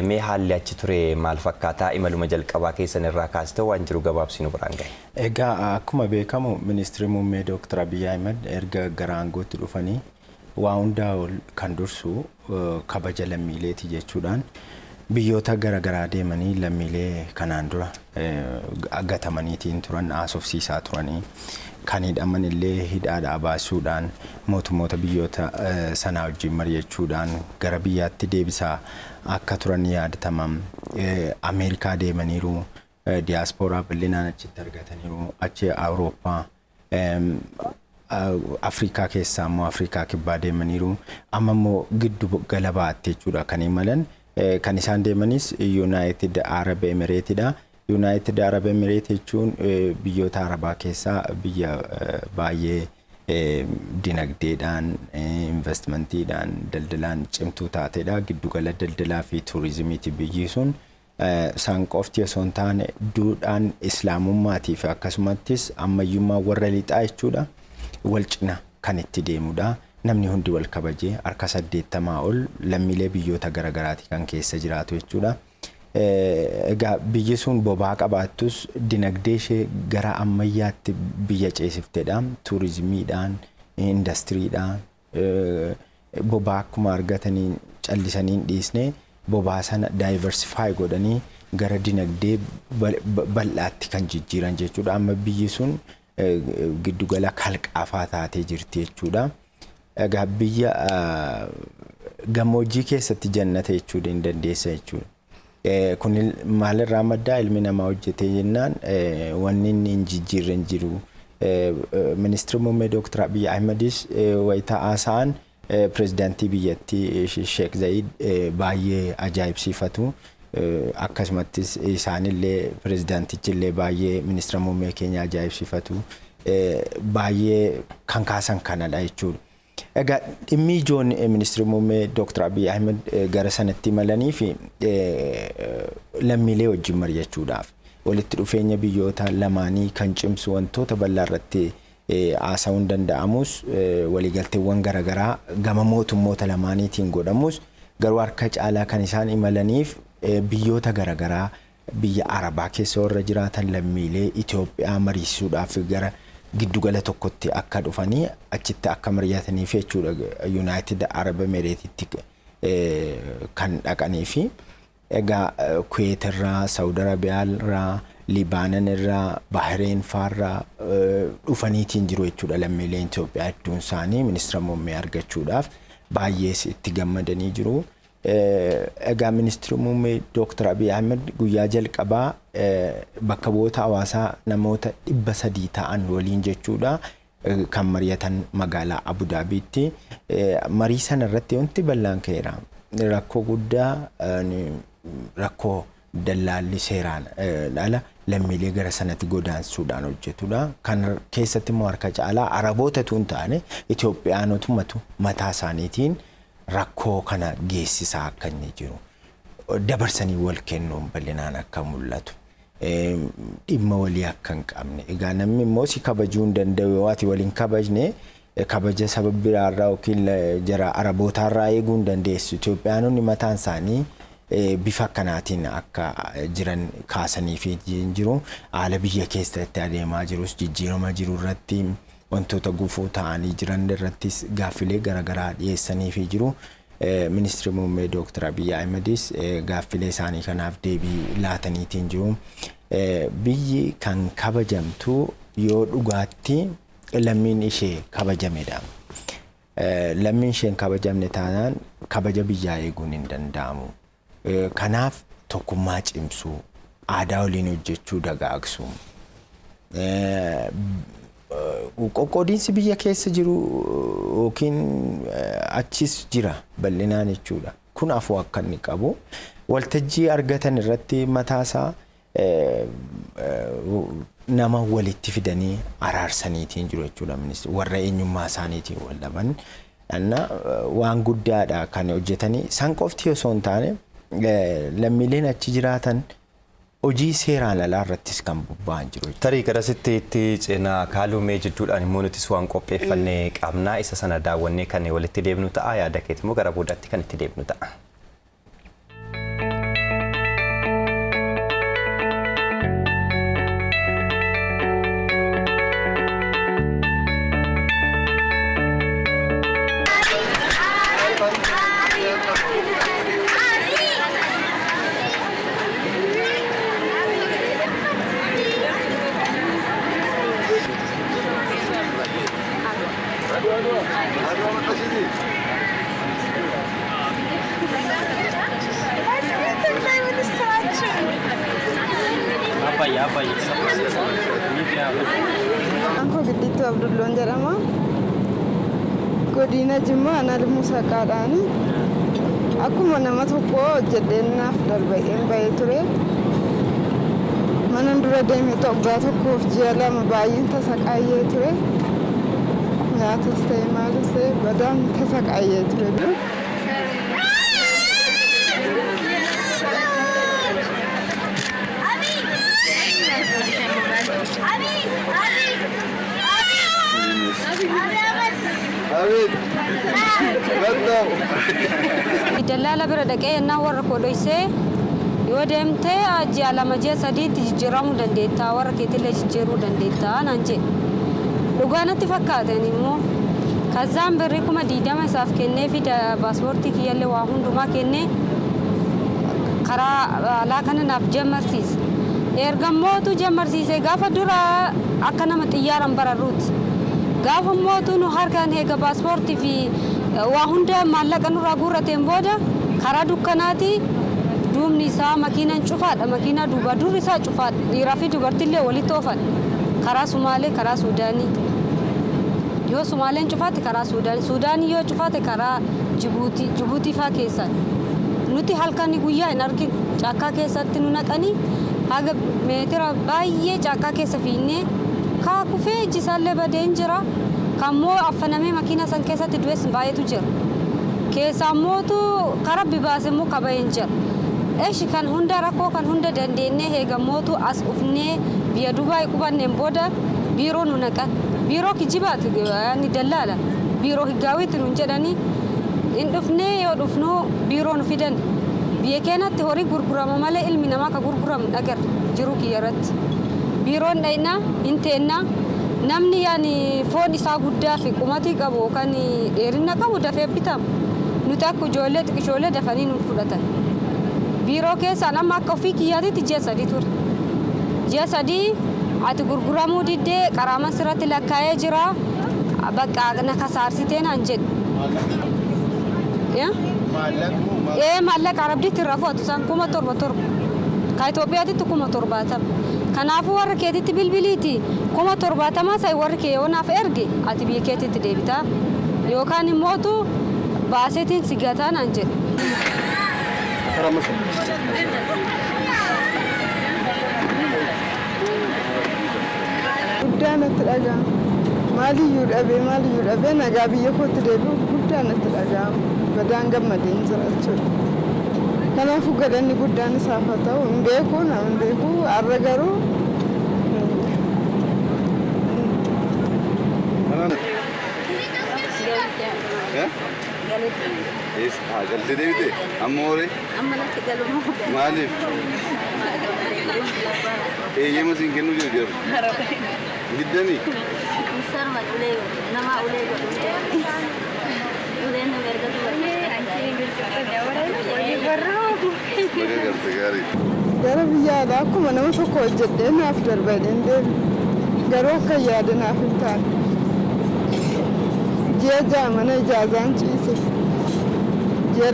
mee haalli achi ture maal fakkaataa imaluma jalqabaa keessan irraa kaastee waan jiru gabaabsinu biraan gahe. Egaa akkuma beekamu Ministirri Muummee Dr. Abiyyi Ahimad erga gara aangootti dhufanii waa hundaa kan dursu kabaja lammiileeti jechuudhaan biyyoota garaa deemanii lammiilee kanaan dura gatamaniitiin turan haasofsiisaa turanii kan hidhaman illee hidhaadhaa baasuudhaan mootummoota biyyoota sanaa wajjin mari'achuudhaan gara biyyaatti deebisaa akka turan yaadataman Ameerikaa deemaniiru diiyaaspooraa bal'inaan achitti argataniiru achi Awurooppaa Afrikaa keessaa immoo Afrikaa kibbaa deemaniiru amma immoo giddu-gala bahaatti jechuudha kan imalan kan isaan deemanis United Arab Emirateedha. United Arab Emirates jechuun biyyoota Arabaa keessaa biyya baay'ee dinagdeedhaan investmentiidhaan daldalaan cimtuu taateedha. Giddugala daldalaa fi turizimiiti biyyi sun isaan qofti osoo hin taane duudhaan islaamummaatii fi akkasumattis ammayyummaa warra lixaa jechuudha. Wal cina kan itti deemudha. Namni hundi wal kabajee harka 80 ol lammiilee biyyoota garaagaraati kan keessa jiraatu jechuudha. Egaa biyyi sun bobaa qabaattus dinagdee ishee gara ammayyaatti biyya ceesifteedha. Turizimiidhaan, indastiriidhaan bobaa akkuma argatanii callisanii dhiisne bobaa sana diversify godhanii gara dinagdee bal'aatti kan jijjiiran jechuudha. Amma biyyi sun giddugala kalqaafaa taatee jirti jechuudha. Egaa biyya gammoojjii keessatti jannata jechuudha hin dandeessa jechuudha. Kun maalirraa maddaa ilmi namaa hojjetee jennaan wanni inni hin jijjiirre hin jiru. Ministirri Muummee Dr. Abiyyi Ahimadis wayitaa haasa'an pirezidaantii biyyattii Sheek Zayid baay'ee ajaa'ibsiifatu. Akkasumattis isaanillee pirezidaantichillee baay'ee ministira muummee keenya ajaa'ibsiifatu. Baay'ee kan kaasan kanadha jechuudha. Egaa dhimmi ijoon Ministirri Muummee Dr. Abiyyi Ahimad gara sanatti imalanii fi lammiilee wajjin mari'achuudhaaf walitti dhufeenya biyyoota lamaanii kan cimsu wantoota bal'aa irratti haasa'uun danda'amus waliigalteewwan garaagaraa gama mootummoota lamaaniitiin godhamus garuu harka caalaa kan isaan imalaniif biyyoota garaagaraa biyya Arabaa keessa warra jiraatan lammiilee Itoophiyaa mariisuudhaaf gara giddugala tokkotti akka dhufanii achitti akka mari'ataniif jechuudha. United Arab Emirateetti kan dhaqanii fi egaa Kuwait irraa, Saudi Arabiyaa irraa, Libaanan irraa, Bahrein faarraa dhufaniitiin jiru jechuudha. Lammiileen Itoophiyaa hedduun isaanii ministira muummee argachuudhaaf baay'ee itti gammadanii jiru. Egaa Ministirri Muummee Dr. Abiyyi Ahimad guyyaa jalqabaa bakka bu'oota hawaasaa namoota 300 ta'an waliin jechuudha kan mari'atan magaalaa Abu Dhaabiitti. Marii sana irratti wanti bal'aan ka'eera. Rakkoo guddaa rakkoo dallaalli seeraan ala lammiilee gara sanatti godaansuudhaan hojjetudha. Kan keessatti immoo harka caalaa Arabootatu hin taane Itoophiyaanotumatu mataa isaaniitiin rakkoo kana geessisaa akka inni jiru. Dabarsanii wal kennuun bal'inaan akka mul'atu. Dhimma walii akka hin qabne. Egaa namni immoo si kabajuu hin danda'u yoo ati waliin kabajne kabaja saba biraarraa yookiin jara Arabootaarraa eeguu hin dandeessu. Itoophiyaanonni mataan isaanii bifa akkanaatiin akka jiran kaasanii fi jiru. Haala biyya keessatti adeemaa jirus jijjiirama jiru irratti wantoota gufuu ta'anii jiran irrattis gaaffilee garaagaraa dhiyeessanii fi jiru. Ministirri Muummee Dr. Abiyyi Ahimadis gaaffilee isaanii kanaaf deebii laataniitiin jiru. Biyyi kan kabajamtu yoo dhugaatti lammiin ishee kabajamedha. Lammiin isheen kabajamne taanaan kabaja biyyaa eeguun hin danda'amu. Kanaaf tokkummaa cimsuu, aadaa waliin hojjechuu dagaagsu. Qoqqoodiinsi biyya keessa jiru yookiin achis jira bal'inaan jechuudha. Kun afoo akka inni qabu waltajjii argatan irratti mataasaa nama walitti fidanii araarsaniitiin jiru jechuudha. Warra eenyummaa isaaniitiin wal dhaban waan guddaadha kan hojjetanii san qofti osoo hin taane lammiileen achi jiraatan hojii seeraan alaa irrattis kan bobba'an jiru. Tarii garasitti itti ceenaa kaalumee jidduudhaan immoo nutis waan qopheeffannee qabnaa isa sana daawwannee kan walitti deebinu ta'a. Yaada keetii immoo gara boodaatti kan itti deebinu ta'a. Anko gidditu Abdulloon jedhama. Godina Jimmaa Analii Saqaadhaani. Akkuma nama tokko hojjedheennaaf darba'een bahee ture. Mana dura deemee Itoophiyaa tokkoof ji'a lama baay'een tasaqaayee ture. Nyaatas ta'e maalis ta'e badaan tasaqaayee ture. Dallala bira dhaqee ennaa warra kodhoysee yoo deemtee ji'a lama ji'a sadiitti jijjiiramuu dandeetta warra keetillee jijjiiruu dandeetta naan jedhe dhugaa natti fakkaateen immoo kazzaan birrii 20 isaaf kennee fi paaspoortii kiyyallee waa hundumaa kennee karaa alaa kana naaf jammarsiise ergammootu jammarsiise gaafa dura akka nama xiyyaaran bararruuti gaafa mootu nu harkaan eega paaspoortii fi waa hunda maallaqa nurraa guurrateen booda karaa dukkanaati duubni isaa makiinaan cufaadha makiinaa duuba durri isaa cufaadha dhiiraa fi dubartillee walitti oofan karaa Sumaalee karaa Suudaanii yoo Sumaaleen cufaate karaa Suudaanii yoo cufaate karaa Jibuutii faa keessan nuti halkan guyyaa hin argin caakkaa keessatti nu naqanii haga meetira baay'ee caakkaa keessa fiinnee kaa kufee ijjisaallee badeen jira kammoo affanamee makiina san keessatti du'es baay'eetu jira keessaa mootu karaa bibaase immoo kabayeen jira eeshi kan hunda rakkoo kan hunda dandeenyee heegamootu as dhufnee biyya Dubaay qubanneen booda biiroo nu naqan biiroo kijibaati ni dallaala biiroo higgaawwiitti nuun jedhanii hin dhufnee yoo dhufnu biiroo nu fidan biyya keenatti horii gurgurama malee ilmi namaa ka gurguramu dhagar jiru kiyyarratti biiroon dhaynaa hin teennaa namni yaani foon isaa guddaa fi qumatii qabu kan dheerina qabu dafee bitamu nuti akka ijoollee xiqqishoolee dafanii nu fudhatan biiroo keessaan amma akka ofii kiyyaatitti ji'a 3 ture ji'a 3 ati gurguramuu diddee qaraaman sirratti lakkaa'ee jira bakka na kasaarsitee naan jedhe maallaqa arabdiitti irraa fu'atu isaan 17,000 ka Itoophiyaatitti 70,000 kanaafuu warra keetitti bilbiliiti 70,000 sai warri kee yoo naaf erge ati biyya keetitti deebitaa yookaan immootu baaseetiin si gataa naan jedhe. Guddaa natti dhaga'ama. Maaliyyuu dhabee nagaa biyya kootti deebi'u guddaa natti dhaga'ama. Badaan gammadeen jira jechuudha. Kanaafuu galanni guddaan isaaf haa ta'u hin beeku nama hin beeku har'a garuu galtee deebite ammoore maaliif eeyyama siin kennuu jiru giddanii nama ulee gara biyyaadhaa akkuma nama tokko hojjedhee naaf darbadheen deemu garuu akka yaada naaf hin taane ji'a ja'a mana ijaazaan ciise ji'a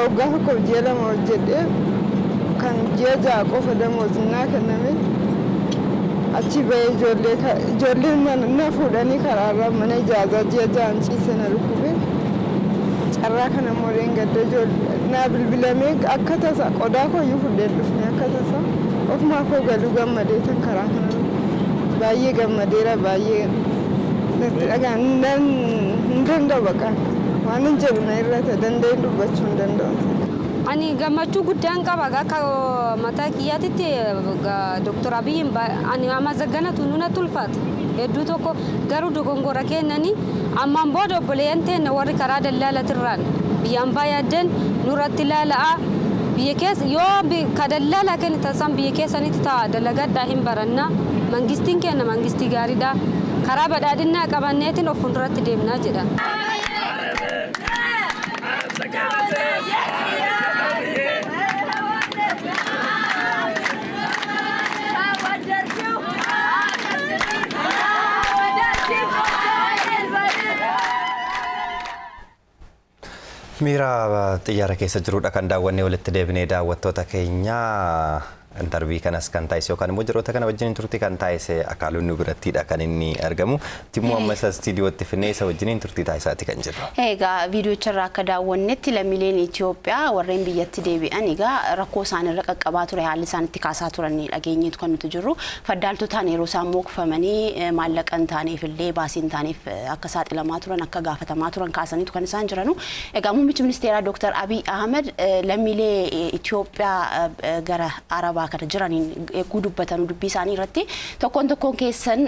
waggaa tokkoof ji'a lama hojjedhee kan ji'a ja'a qofa damoozinnaa kenname achi bahee ijoolleen na fuudhanii karaarraa mana ijaazaa ji'a ja'an ciise na rukkube carraa kana mooreen gadda naa bilbilamee akka tasa qodaa kooyyuu fudheen dhufne akka tasa ofumaa koo galuu gammadee tan karaa kana baay'ee gammadeera baay'ee natti dhagaan hin danda'u baqa waan hin jedhu na irrata danda'een dubbachuu hin danda'u. Ani gammachuu guddaan qaba akka mataa kiyyaatitti Dr. Abiyyiin ani amazagganatu nuna tulfaata hedduu tokko garuu dogongora kennanii ammaan booda obboleeyyan teenya warri karaa dallaalatirraan biyyaan baay'addan nurratti ilaala'a biyya keessa yoo ka dallaalaa kennitan san biyya keessanitti ta'a dalagadhaa hin baranna mangistiin kenna mangistii gaariidha karaa badhaadhinnaa qabanneetiin of fuulduratti deemnaa jedha. Miira xiyyaara keessa jirudha kan daawwannee walitti deebinee daawwattoota keenya intervii kanas kan taasise yookaan immoo jiroota kana wajjin turtii kan taasise akaaluun nu birattiidha kan inni argamu. Timmoo amma isa istiidiyootti finnee isa wajjin turtii taasisaati kan jirru. Egaa viidiyoocha akka daawwannetti lammiileen Itoophiyaa warreen biyyatti deebi'an egaa rakkoo isaan irra qaqqabaa ture haalli isaan itti kaasaa turan dhageenyeetu kan nuti jirru. Faddaaltotaan yeroo isaan mookfamanii maallaqa hin taaneef illee baasii hin taaneef akka saaxilamaa turan akka gaafatamaa turan kaasaniitu kan isaan jiranu. Egaa muummichi ministeeraa Dr. Abiyyi Ahimad lammiilee Itoophiyaa gara Arabaa kana jiraniin eeguu dubbatan dubbii isaanii irratti tokkoon keessan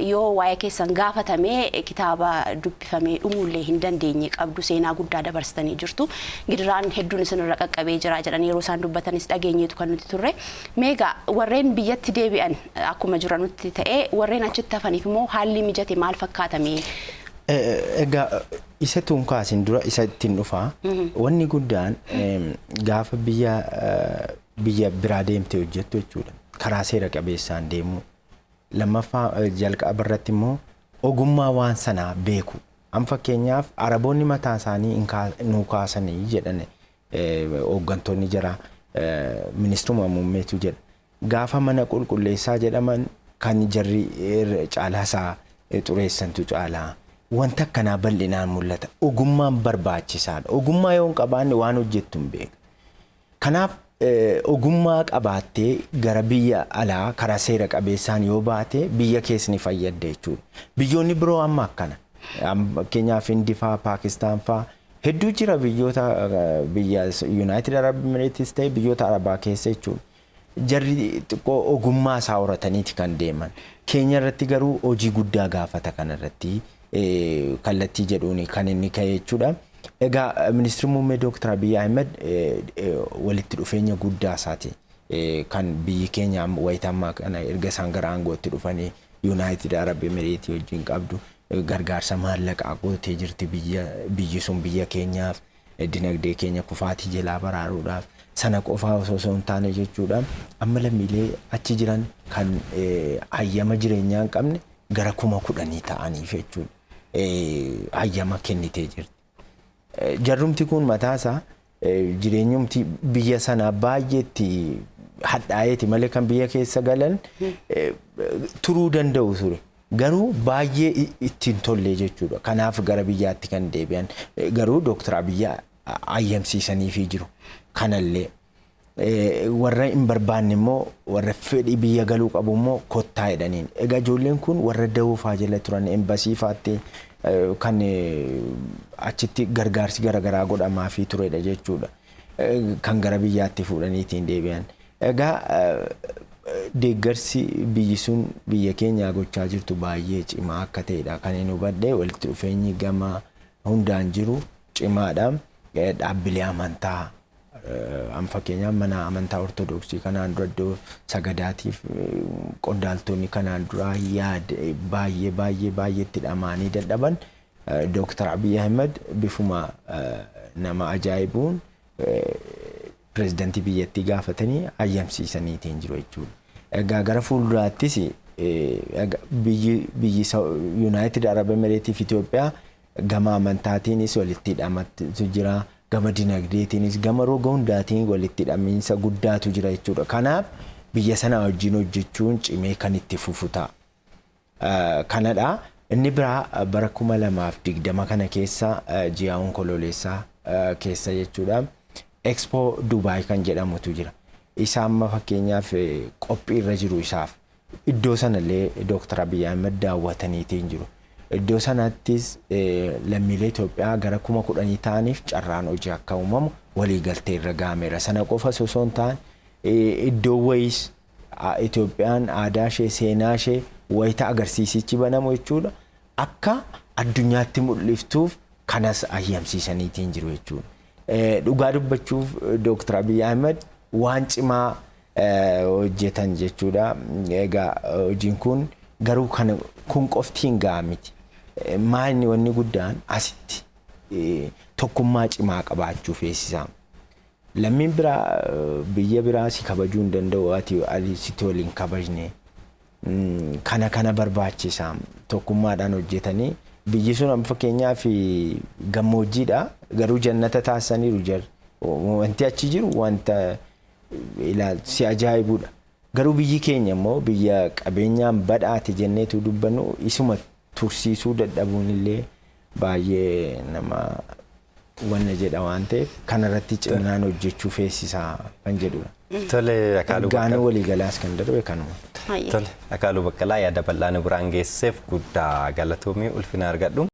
yoo waa'ee keessan gaafatamee kitaaba dubbifamee dhumuullee hin dandeenye qabdu seenaa guddaa dabarsitanii jirtu. Gidiraan hedduun isin irra qaqqabee jira jedhanii yeroo isaan dubbatanis dhageenyeetu kan nuti turre. Meegaa warreen biyyatti deebi'an akkuma jiranutti ta'ee warreen achitti hafaniif immoo haalli mijate maal fakkaatame? Egaa isa tunkaasin dura isa ittiin dhufaa wanni guddaan gaafa biyya biraa deemtee hojjettu jechuudha. Karaa seera qabeessaan deemu. Lammaffaa jalqaba irratti immoo ogummaa waan sanaa beeku. Amma fakkeenyaaf Araboonni mataa isaanii nu kaasanii jedhan hooggantoonni jira ministruma muummeetu jedha. Gaafa mana qulqulleessaa jedhaman kan jarri caalaasaa xureessantu caalaa. Wanta akkanaa bal'inaan mul'ata. Ogummaan barbaachisaadha. Ogummaa yoo hin qabaanne waan hojjettu hin beeku. Kanaaf ogummaa qabaattee gara biyya alaa karaa seera qabeessaan yoo baate biyya keessi fayyadda jechuudha. Biyyoonni biroo amma akkana. Fakkeenyaaf Indifaa, Paakistaan faa hedduu jira biyyoota biyya United Arab Emirates ta'e biyyoota Arabaa keessa jechuudha. Jarri xiqqoo ogummaa isaa horataniiti kan deeman. Keenya irratti garuu hojii guddaa gaafata kanarratti kallattii jedhuuni kan inni ka'e jechuudha. Egaa Ministirri Muummee Dr. Abiyyi Ahimad walitti dhufeenya guddaa isaati kan biyyi keenya wayitammaa kana erga isaan gara aangootti dhufanii United Arab Emirates wajjin qabdu gargaarsa maallaqaa gootee jirti biyyi sun biyya keenyaaf dinagdee keenya kufaatii jalaa baraaruudhaaf sana qofaa osoo hin taane jechuudha. Amma lammiilee achi jiran kan hayyama jireenyaa hin qabne gara 10,000 ta'aniif jechuudha. Hayyama kennitee jirti. Jarrumti kun mataasaa jireenyumti biyya sana baay'eetti hadhaa'eeti malee kan biyya keessa galan turuu danda'u ture. Garuu baay'ee ittiin tollee jechuudha. Kanaaf gara biyyaatti kan deebi'an. Garuu Dr. Abiyyi ayyamsiisaniifii jiru. Kanallee warra hin barbaanne immoo warra fedhii biyya galuu qabu immoo kottaa jedhaniin. Egaa ijoolleen kun warra da'uufaa jala turan embasiifaatti kan achitti gargaarsi garaagaraa godhamaafii turedha jechuudha. Kan gara biyyaatti fuudhaniitiin deebi'an. Egaa deeggarsi biyyi sun biyya keenya gochaa jirtu baay'ee cimaa akka ta'edha. Kan inni hubadhe walitti dhufeenyi gama hundaan jiru cimaadha. Dhaabbilee amantaa fakkeenyaaf mana amantaa ortodoksii kanaan dura iddoo sagadaatiif qondaaltonni kanaan dura yaada baay'eetti dhamaanii dadhaban Dr. Abiyyi Ahimad bifuma nama ajaa'ibuun pirezidantii biyyattii gaafatanii ayyamsiisaniitiin jiru jechuudha. Egaa gara fuulduraattis biyyi United Arab Emirates fi Itoophiyaa gama amantaatiinis walitti hidhamatu jira. Gama dinagdeetiinis gama roga hundaatiin walitti hidhamiinsa guddaatu jira jechuudha. Kanaaf biyya sana wajjin hojjechuun cimee kan itti fufu ta'a. Kanadha. Inni biraa bara 2020 kana keessa ji'a onkololeessaa keessa jechuudha. Expo Dubai kan jedhamutu jira. Isa amma fakkeenyaaf qophii irra jiru isaaf iddoo sanallee Dr. Abiyyi Ahimad daawwataniitiin jiru. Iddoo sanattis lammiilee Itoophiyaa gara 10,000 ta'aniif carraan hojii akka uumamu waliigaltee irra gaameera. Sana qofa osoo hin taane iddoo wayis Itoophiyaan aadaa ishee seenaa ishee wayita agarsiisichi banamu jechuudha. Akka addunyaatti mul'iftuuf kanas ayyamsiisaniitiin jiru jechuudha. Dhugaa dubbachuuf Dr. Abiyyi Ahimad waan cimaa hojjetan jechuudha. Egaa hojiin kun garuu kun qoftiin ga'a miti. Maalni wanni guddaan asitti tokkummaa cimaa qabaachuu feesisaa. Lammiin biraa biyya biraa si kabajuu hin danda'u ati sitti waliin kabajne kana barbaachisaa tokkummaadhaan hojjetanii biyyi sun amma fakkeenyaaf gammoojjiidha garuu jannata taasisaniiru jar wanti achi jiru wanta si ajaa'ibuudha. Garuu biyyi keenya immoo biyya qabeenyaan badhaate jenneetu dubbannu isuma tursiisuu dadhabuun illee baay'ee nama wanna jedha waan ta'eef kanarratti ciminaan hojjechuu feesisaa kan jedhudha. Tole akaaluu gaana waliigalaas kan darbe kanuma. Tole akaaluu baqqalaa yaada bal'aa nu biraan geesseef guddaa galatoomii ulfina argadhu.